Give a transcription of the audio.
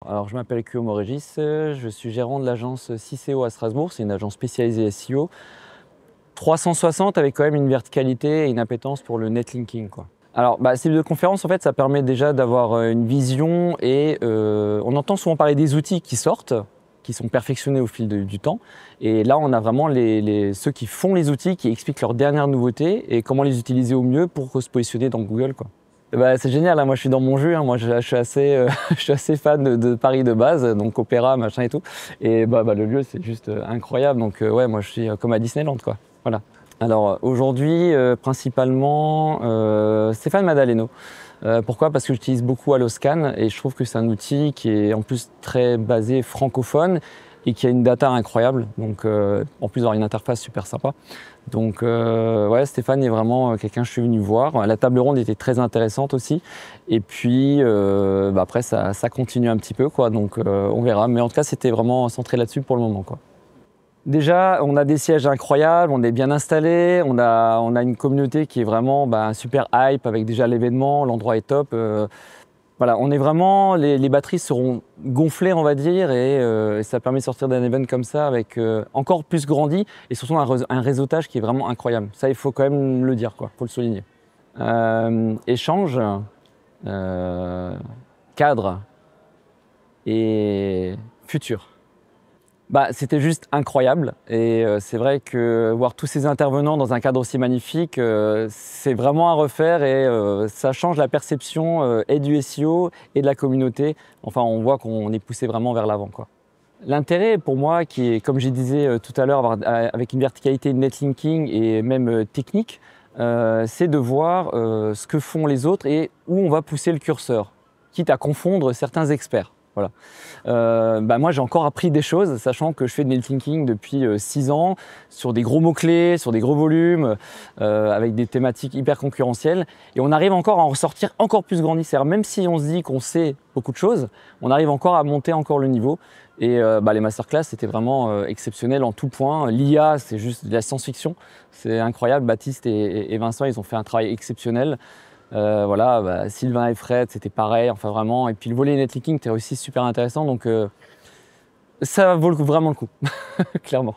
Alors, je m'appelle Guillaume Régis, je suis gérant de l'agence Ciceo à Strasbourg, c'est une agence spécialisée SEO. 360 avec quand même une verticalité et une appétence pour le netlinking, quoi. Alors, ces vidéoconférences, en fait, ça permet déjà d'avoir une vision et on entend souvent parler des outils qui sortent, qui sont perfectionnés au fil du temps. Et là, on a vraiment ceux qui font les outils, qui expliquent leurs dernières nouveautés et comment les utiliser au mieux pour se positionner dans Google, quoi. C'est génial, hein. Moi je suis dans mon jus, hein. Moi je suis assez, je suis assez fan de Paris de base, donc opéra, machin et tout. Et le lieu c'est juste incroyable, donc ouais, moi je suis comme à Disneyland, quoi. Voilà. Alors aujourd'hui, principalement Stéphane Madaleno. Pourquoi? Parce que j'utilise beaucoup Alloscan et je trouve que c'est un outil qui est en plus très basé francophone et qui a une data incroyable, donc en plus d'avoir une interface super sympa. Donc ouais, Stéphane est vraiment quelqu'un que je suis venu voir. La table ronde était très intéressante aussi. Et puis après ça continue un petit peu, quoi, donc on verra. Mais en tout cas c'était vraiment centré là-dessus pour le moment, quoi. Déjà, on a des sièges incroyables, on est bien installé, on a une communauté qui est vraiment super hype avec déjà l'événement, l'endroit est top. Voilà, on est vraiment, les batteries seront gonflées, on va dire, et ça permet de sortir d'un event comme ça avec encore plus grandi et surtout un réseautage qui est vraiment incroyable. Ça, il faut quand même le dire, quoi, faut le souligner. Échange, cadre et futur. C'était juste incroyable et c'est vrai que voir tous ces intervenants dans un cadre aussi magnifique, c'est vraiment à refaire et ça change la perception et du SEO et de la communauté. Enfin, on voit qu'on est poussé vraiment vers l'avant, quoi. L'intérêt pour moi, qui est, comme je disais tout à l'heure, avec une verticalité de netlinking et même technique, c'est de voir ce que font les autres et où on va pousser le curseur, quitte à confondre certains experts. Voilà. Moi j'ai encore appris des choses, sachant que je fais de netlinking depuis 6 ans, sur des gros mots-clés, sur des gros volumes, avec des thématiques hyper concurrentielles. Et on arrive encore à en ressortir encore plus grandisseur. Même si on se dit qu'on sait beaucoup de choses, on arrive encore à monter encore le niveau. Et les masterclass, c'était vraiment exceptionnel en tout point. L'IA, c'est juste de la science-fiction. C'est incroyable. Baptiste et Vincent, ils ont fait un travail exceptionnel. Voilà, Sylvain et Fred, c'était pareil, enfin vraiment. Et puis le volet netlinking était aussi super intéressant, donc ça vaut vraiment le coup, clairement.